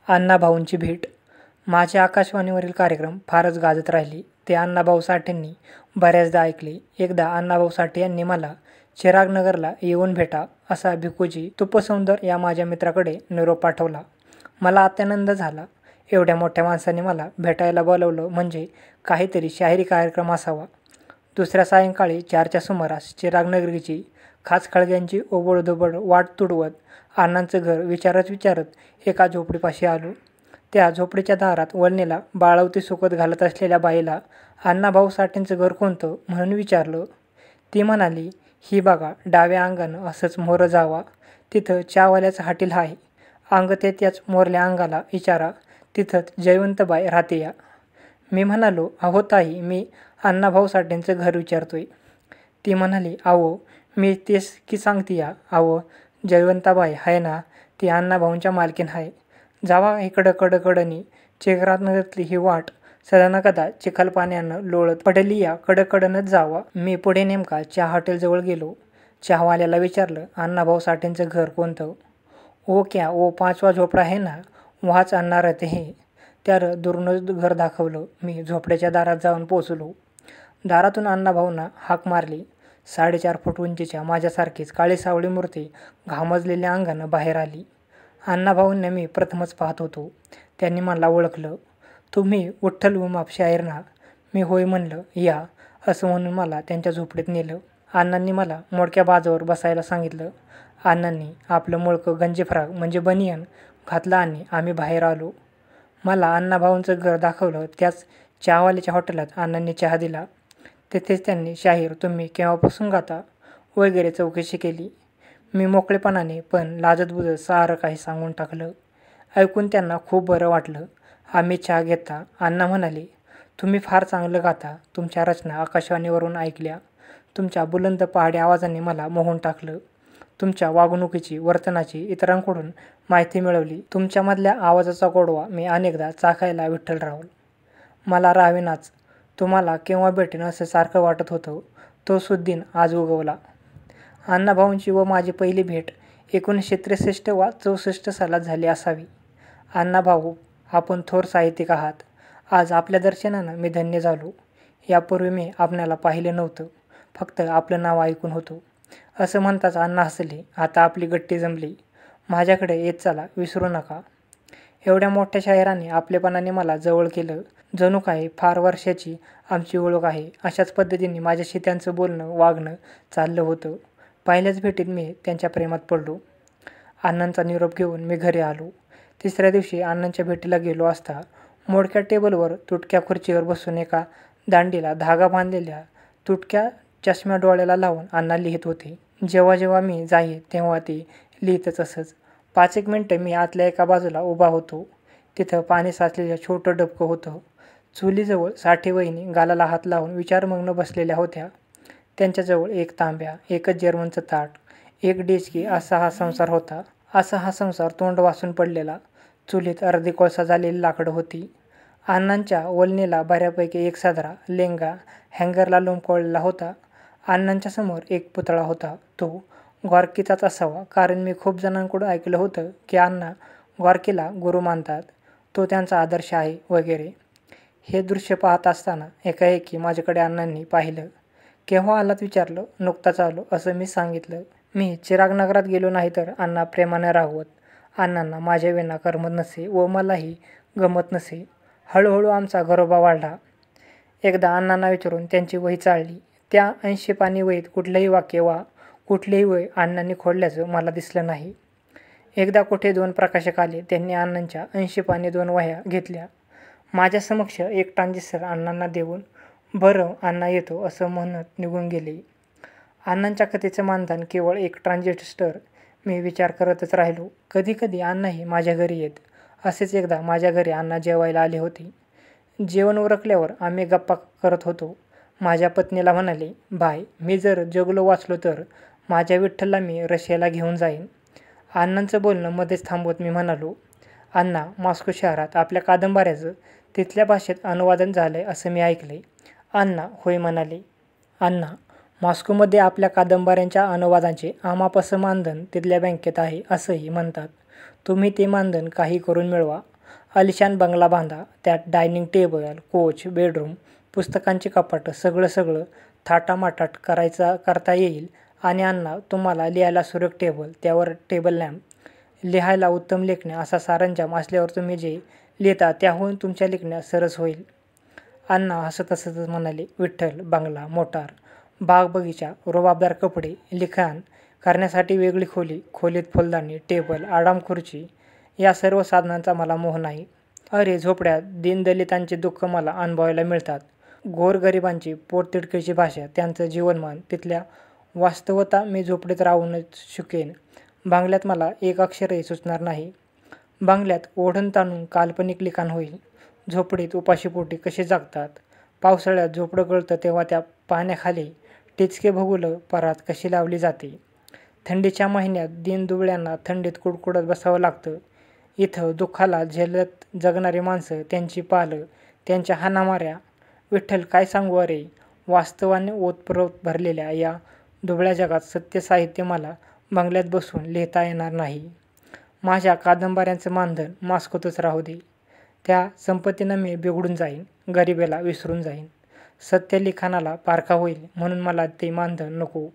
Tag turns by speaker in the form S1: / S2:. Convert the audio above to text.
S1: अण्णाभाऊंची भेट. माझे आकाशवाणीवरील कार्यक्रम फारच गाजत राहिले. ते अण्णाभाऊ साठेंनी बऱ्याचदा ऐकले. एकदा अण्णाभाऊ साठे यांनी मला चिरागनगरला येऊन भेटा असा भिकूजी तुपसौंदर या माझ्या मित्राकडे निरोप पाठवला. मला अत्यानंद झाला. एवढ्या मोठ्या माणसाने मला भेटायला बोलावलं म्हणजे काहीतरी शाहिरी कार्यक्रम असावा. दुसऱ्या सायंकाळी 4च्या सुमारास चिरागनगरीची खाचखळग्यांची ओबडधोबड वाट तुडवत अण्णांचं घर विचारत एका झोपडीपाशी आलो. त्या झोपडीच्या दारात वळणीला बाळवती सुकत घालत असलेल्या बाईला अण्णाभाऊ साठेंचं घर कोणतं म्हणून विचारलं. ती म्हणाली, ही बघा डाव्या अंगानं असंच मोरं जावा, तिथं चहावाल्याचं हाटील आहे. अंग ते त्याच मोरल्या अंगाला विचारा, तिथंच जयवंतबाई राहते या. मी म्हणालो, अहो ताई, मी अण्णाभाऊ साठेंचं घर विचारतोय. ती म्हणाली, अहो मी तेच की सांगते या. अहो जयवंताबाई आहे ना, ती अण्णाभाऊंच्या मालकीन आहे. जावा इकडं कडकडनी. चिरागनगरातली ही वाट सदानकदा चिखल पाण्यानं लोळत पडली या कडकडनच जावा. मी पुढे नेमका चहा हॉटेलजवळ गेलो. चहावाल्याला विचारलं, अण्णाभाऊ साठेंचं घर कोणतं? ओ क्या ओ 5वा झोपडा आहे ना, वहाच अण्णा रहते हैं. त्यानं दुरूनच घर दाखवलं. मी झोपड्याच्या दारात जाऊन पोचलो. दारातून अण्णाभाऊंना हाक मारली. 4.5 फूट उंचीच्या माझ्यासारखीच काळी सावळी मूर्ती घामजलेल्या अंगानं बाहेर आली. अण्णाभाऊंना मी प्रथमच पाहत होतो. त्यांनी मला ओळखलं. तुम्ही विठ्ठल उमाप शाहीर ना? मी होय म्हणलं. या असं म्हणून मला त्यांच्या झोपडीत नेलं. अण्णांनी मला मोडक्या बाजावर बसायला सांगितलं. अण्णांनी आपलं मोडकं गंजी फ्राक म्हणजे बनियन घातलं आणि आम्ही बाहेर आलो. मला अण्णाभाऊंचं घर दाखवलं. त्याच चहावाल्याच्या हॉटेलात अण्णांनी चहा दिला. तिथेच त्यांनी शाहीर तुम्ही केव्हापासून गाता वगैरे चौकशी केली. मी मोकळेपणाने पण लाजत-बुजत सारं काही सांगून टाकलं. ऐकून त्यांना खूप बरं वाटलं. आम्ही चहा घेता अण्णा म्हणाले, तुम्ही फार चांगलं गाता. तुमच्या रचना आकाशवाणीवरून ऐकल्या. तुमच्या बुलंद पहाडी आवाजाने मला मोहून टाकलं. तुमच्या वागणुकीची, वर्तनाची इतरांकडून माहिती मिळवली. तुमच्यामधल्या आवाजाचा गोडवा मी अनेकदा चाखायला विठ्ठलराव. मला राहावेनाच. तुम्हाला केव्हा भेटेन असं सारखं वाटत होतं. तो सुद्दीन आज उगवला. अण्णाभाऊंची व माझी पहिली भेट 1963 वा 64 सालात झाली असावी. अण्णाभाऊ, आपण थोर साहित्यिक आहात. आज आपल्या दर्शनानं मी धन्य झालो. यापूर्वी मी आपणाला पाहिलं नव्हतं, फक्त आपलं नाव ऐकून होतो. असं म्हणताच अण्णा हसले. आता आपली गट्टी जमली. माझ्याकडे येत चला, विसरू नका. एवढ्या मोठ्या शाहिराने आपलेपणाने मला जवळ केलं. जणू काही फार वर्षाची आमची ओळख आहे अशाच पद्धतीने माझ्याशी त्यांचं बोलणं वागणं चाललं होतं. पहिल्याच भेटीत मी त्यांच्या प्रेमात पडलो. अण्णांचा निरोप घेऊन मी घरी आलो. तिसऱ्या दिवशी अण्णांच्या भेटीला गेलो असता मोडक्या टेबलवर तुटक्या खुर्चीवर बसून एका दांडीला धागा बांधलेल्या तुटक्या चष्म्या डोळ्याला लावून अण्णा लिहित होते. जेव्हा मी जाई तेव्हा ते लिहितच असत. 5 एक मिनिटं मी आतल्या एका बाजूला उभा होतो. तिथं पाणी साचलेलं छोटं डबकं होतं. चुलीजवळ साठे वहिनी गालाला हात लावून विचारमग्न बसलेल्या होत्या. त्यांच्याजवळ एक तांब्या, एकच जेवणाचं ताट, एक डेचकी असा हा संसार होता. असा हा संसार तोंड वासून पडलेला. चुलीत अर्धी कोळसा झालेली लाकडं होती. अण्णांच्या वलनीला बऱ्यापैकी एक सदरा लेंगा हँगरला लोंबकळलेला होता. अण्णांच्या समोर एक पुतळा होता. तो ग्वारकीचाच असावा, कारण मी खूप जणांकडून ऐकलं होतं की अण्णा ग्वारकीला गुरु मानतात, तो त्यांचा आदर्श आहे वगैरे. हे दृश्य पाहत असताना एकाएकी माझ्याकडे अण्णांनी पाहिलं. केव्हा आलात विचारलं. नुकताच आलो असं मी सांगितलं. मी चिरागनगरात गेलो नाही तर अण्णा प्रेमाने रागवत. अण्णांना माझ्या विना करमत नसे व मलाही गमत नसे. हळूहळू आमचा घरोबा वाढला. एकदा अण्णांना विचारून त्यांची वही चाळली. त्या 80 पानी वहीत कुठलंही वाक्य वा कुठलीही वही अण्णांनी खोडल्याचं मला दिसलं नाही. एकदा कुठे 2 प्रकाशक आले. त्यांनी अण्णांच्या 80 पानी 2 वह्या घेतल्या. माझ्या समक्ष एक ट्रान्झिस्टर अण्णांना देऊन, बरं अण्णा येतो असं म्हणत निघून गेले. अण्णांच्या कथेचं मानधन केवळ एक ट्रान्झिस्टर. मी विचार करतच राहिलो. कधी अण्णाही माझ्या घरी येत. असेच एकदा माझ्या घरी अण्णा जेवायला आले होते. जेवण उरकल्यावर आम्ही गप्पा करत होतो. माझ्या पत्नीला म्हणाले, बाय, मी जर जगलो वाचलो तर माझ्या विठ्ठलला मी रशियाला घेऊन जाईन. अण्णांचं बोलणं मध्येच थांबवत मी म्हणालो, अण्णा, मॉस्को शहरात आपल्या कादंबऱ्याचं तिथल्या भाषेत अनुवादन झालंय असं मी ऐकलंय. अण्णा होय म्हणाले. अण्णा, मॉस्कोमध्ये आपल्या कादंबऱ्यांच्या अनुवादांचे आमापसं मानधन तिथल्या बँकेत आहे असंही म्हणतात. तुम्ही ते मानधन काही करून मिळवा. आलिशान बंगला बांधा, त्यात डायनिंग टेबल, कोच, बेडरूम, पुस्तकांची कपाटं सगळं थाटामाटात करता येईल. आणि अण्णा तुम्हाला लिहायला सुरेख टेबल, त्यावर टेबल लॅम्प, लिहायला उत्तम लेखणी असा सरंजाम असल्यावर तुम्ही जे लिहिता त्याहून तुमच्या लेखण्यात सरस होईल. अण्णा हसत हसतच म्हणाले. विठ्ठल, बंगला, मोटार, बाग बगीचा, रुबाबदार कपडे, लिखाण करण्यासाठी वेगळी खोली, खोलीत फुलदाणी, टेबल, आरामखुर्ची या सर्व साधनांचा मला मोह नाही. अरे झोपड्यात दीनदलितांचे दुःख मला अनुभवायला मिळतात. गोरगरिबांची पोटतिडकीची भाषा, त्यांचं जीवनमान, तिथल्या वास्तवता मी झोपडीत राहूनच शिकेन. बंगल्यात मला एक अक्षरही सुचणार नाही. बंगल्यात ओढून ताणून काल्पनिक लिखाण होईल. झोपडीत उपाशीपोटी कसे जगतात. पावसाळ्यात झोपडं गळतं तेव्हा त्या पाण्याखाली टिचके भगुलं परात कशी लावली जाते. थंडीच्या महिन्यात दीनदुबळ्यांना थंडीत कुडकुडत बसावं लागतं. इथं दुःखाला झेलत जगणारी माणसं, त्यांची पालं, त्यांच्या हाणामाऱ्या. विठ्ठल, काय सांगू अरे. वास्तवाने ओतप्रोत भरलेल्या या दुबळ्या जगात सत्य साहित्य मला बंगल्यात बसून लिहिता येणार नाही. माझ्या कादंबऱ्यांचं मानधन मॉस्कोतच राहू दे. त्या संपत्तीनं मी बिघडून जाईन, गरिबीला विसरून जाईन. सत्य लिखाणाला पारखा होईल म्हणून मला ते मानधन नको.